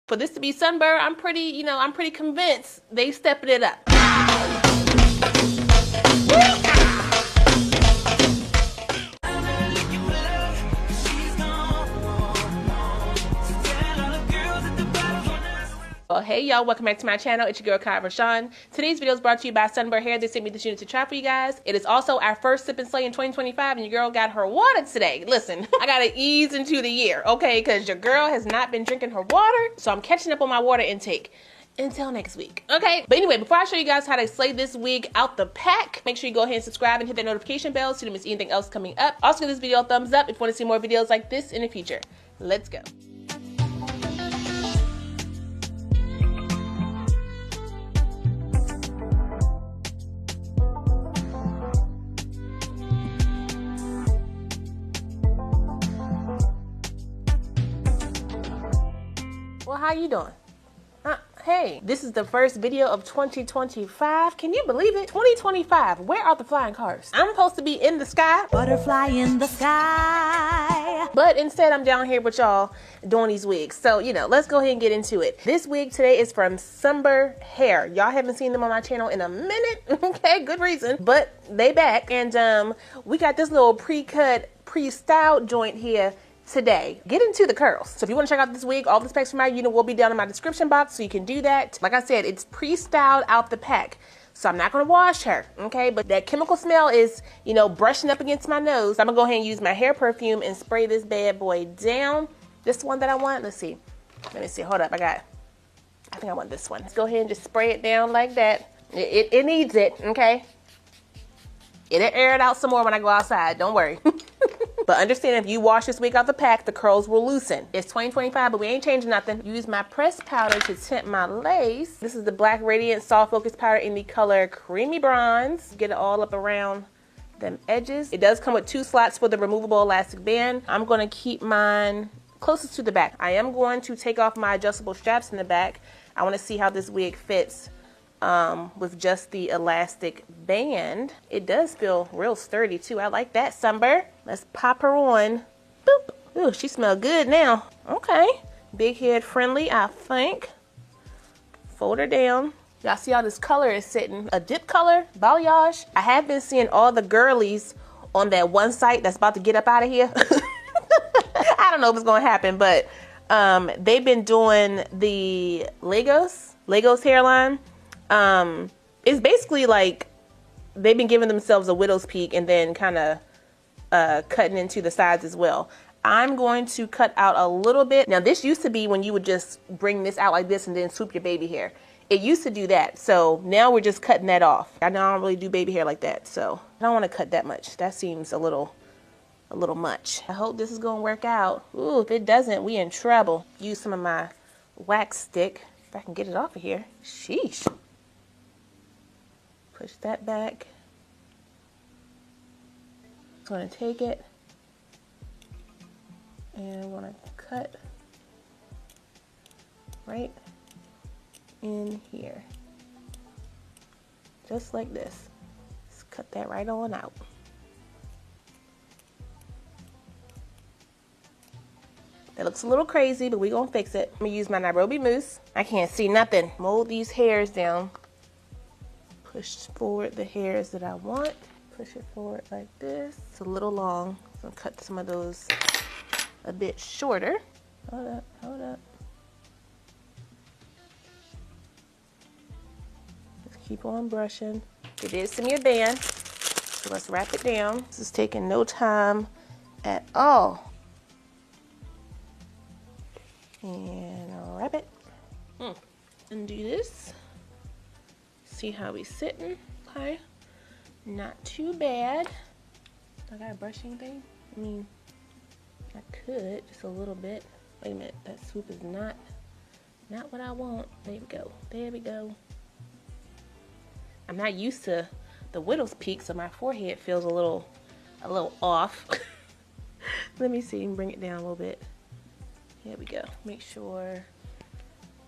For this to be Sunber, I'm pretty convinced they stepping it up. Well, hey y'all, welcome back to my channel. It's your girl Kai Rashawn. Today's video is brought to you by Sunber Hair. They sent me this unit to try for you guys. It is also our first Sip and Slay in 2025, and your girl got her water today. Listen, I gotta ease into the year, okay? Because your girl has not been drinking her water, so I'm catching up on my water intake until next week, okay? But anyway, before I show you guys how to slay this wig out the pack, make sure you go ahead and subscribe and hit that notification bell so you don't miss anything else coming up. Also give this video a thumbs up if you want to see more videos like this in the future. Let's go. Well, how you doing? Hey, this is the first video of 2025. Can you believe it? 2025, where are the flying cars? I'm supposed to be in the sky. Butterfly in the sky. But instead, I'm down here with y'all doing these wigs. So, let's go ahead and get into it. This wig today is from Sunber Hair. Y'all haven't seen them on my channel in a minute. Okay, good reason. But they back. And we got this little pre-cut, pre-styled joint here today. Get into the curls. So if you want to check out this wig, all the specs for my unit will be down in my description box, so you can do that. Like I said, it's pre-styled out the pack, so I'm not going to wash her, okay? But that chemical smell is, brushing up against my nose. I'm going to go ahead and use my hair perfume and spray this bad boy down. This one that I want, let's see. Let me see, hold up, I think I want this one. Let's go ahead and just spray it down like that. It needs it, okay? It'll air it out some more when I go outside, don't worry. But understand, if you wash this wig out the pack, the curls will loosen. It's 2025, but we ain't changing nothing. Use my pressed powder to tint my lace. This is the Black Radiant Soft Focus Powder in the color Creamy Bronze. Get it all up around them edges. It does come with 2 slots for the removable elastic band. I'm gonna keep mine closest to the back. I am going to take off my adjustable straps in the back. I wanna see how this wig fits with just the elastic band. It does feel real sturdy too. I like that, Sunber. Let's pop her on. Boop. Ooh, she smells good now. Okay. Big head friendly, I think. Fold her down. Y'all see how this color is sitting? A dip color, balayage. I have been seeing all the girlies on that one site that's about to get up out of here. I don't know if it's gonna happen, but they've been doing the Legos hairline. It's basically like they've been giving themselves a widow's peak and then kind of cutting into the sides as well. I'm going to cut out a little bit. Now this used to be when you would just bring this out like this and then swoop your baby hair. It used to do that. So now we're just cutting that off. I don't really do baby hair like that, so I don't want to cut that much. That seems a little much. I hope this is going to work out. Ooh, if it doesn't, we in trouble. Use some of my wax stick if I can get it off of here. Sheesh. Push that back. I'm going to take it and I want to cut right in here. Just like this. Just cut that right on out. That looks a little crazy, but we're going to fix it. I'm going to use my Nairobi mousse. I can't see nothing. Mold these hairs down. Push forward the hairs that I want. Push it forward like this. It's a little long, so I'll cut some of those a bit shorter. Hold up, hold up. Just keep on brushing. It is some of your band, so let's wrap it down. This is taking no time at all. And I'll wrap it. Undo this. See how we sitting. Okay, not too bad. I got a brushing thing. I mean, I could just a little bit. Wait a minute, that swoop is not what I want. There we go. There we go. I'm not used to the widow's peak, so my forehead feels a little off. Let me see. Bring it down a little bit. Here we go. Make sure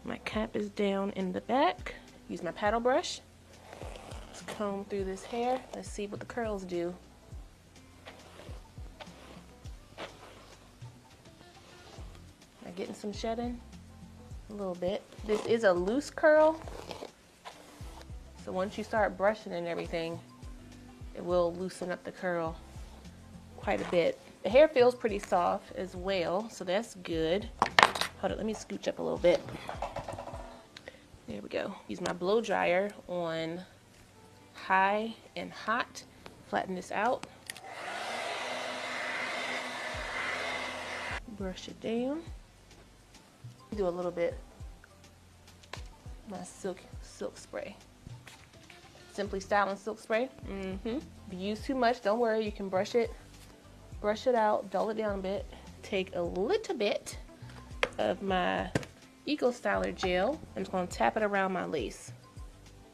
my cap is down in the back. Use my paddle brush. Let's comb through this hair. Let's see what the curls do. Am I getting some shedding? a little bit. This is a loose curl, so once you start brushing and everything, it will loosen up the curl quite a bit. The hair feels pretty soft as well, so that's good. Hold on, let me scooch up a little bit. There we go. Use my blow dryer on high and hot. Flatten this out. Brush it down. Do a little bit of my silk spray. Simply Styling silk spray. If you use too much, don't worry, you can brush it out, dull it down a bit. Take a little bit of my Eco Styler gel. I'm just going to tap it around my lace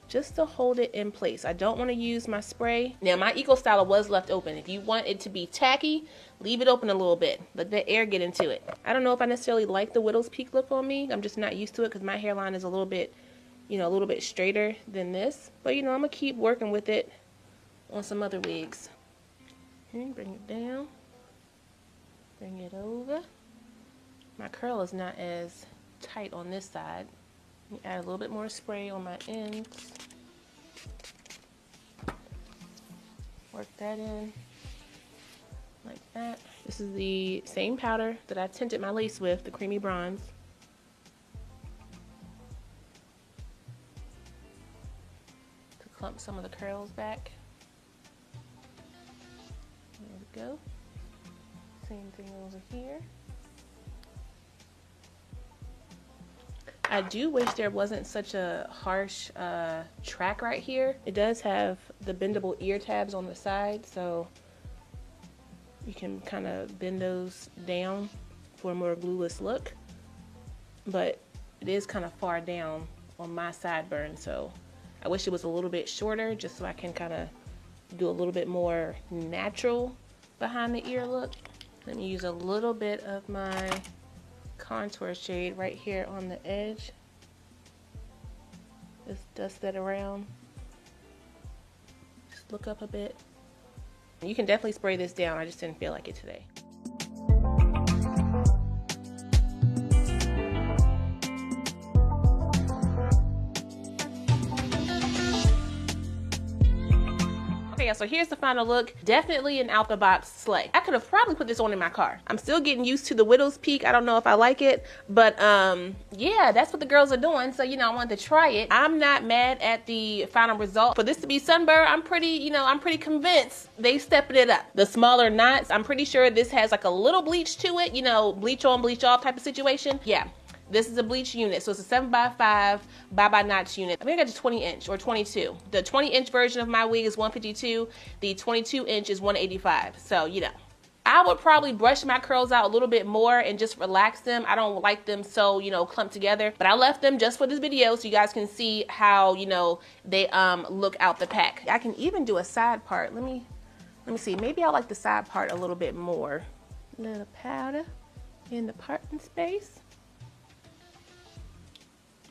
just to hold it in place. I don't want to use my spray. Now my Eco Styler was left open. If you want it to be tacky, leave it open a little bit. Let the air get into it. I don't know if I necessarily like the widow's peak look on me. I'm just not used to it because my hairline is a little bit, you know, a little bit straighter than this. But you know, I'm gonna keep working with it on some other wigs. Okay, bring it down. Bring it over. My curl is not as tight on this side. Add a little bit more spray on my ends. Work that in like that. This is the same powder that I tinted my lace with, the creamy bronze. To clump some of the curls back. There we go. Same thing over here. I do wish there wasn't such a harsh track right here. It does have the bendable ear tabs on the side, so you can kind of bend those down for a more glueless look. But it is kind of far down on my sideburn, so I wish it was a little bit shorter just so I can kind of do a little bit more natural behind the ear look. Let me use a little bit of my contour shade right here on the edge. Just dust that around. Just look up a bit. You can definitely spray this down. I just didn't feel like it today. Okay, so here's the final look. Definitely an out the box slay. I could have probably put this on in my car. I'm still getting used to the widow's peak. I don't know if I like it, but yeah, that's what the girls are doing. So, you know, I wanted to try it. I'm not mad at the final result. For this to be Sunber, I'm pretty convinced they stepping it up. The smaller knots, I'm pretty sure this has like a little bleach to it, you know, bleach on, bleach off type of situation. Yeah. This is a bleach unit, so it's a 7x5 by notch unit. I think I got the 20 inch or 22. The 20 inch version of my wig is 152. The 22 inch is 185. So, you know, I would probably brush my curls out a little bit more and just relax them. I don't like them so, you know, clumped together, but I left them just for this video so you guys can see how, you know, they look out the pack. I can even do a side part. Let me see. Maybe I like the side part a little bit more. A little powder in the parting space.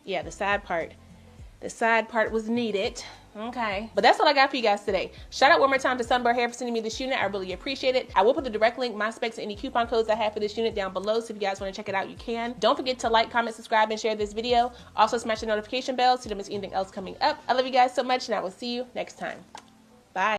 Yeah, the side part was needed. Okay, but that's all I got for you guys today. Shout out one more time to Sunber Hair for sending me this unit. I really appreciate it. I will put the direct link, my specs, and any coupon codes I have for this unit down below, so if you guys want to check it out, you can. Don't forget to like, comment, subscribe, and share this video. Also smash the notification bell so you don't miss anything else coming up. I love you guys so much, and I will see you next time. Bye.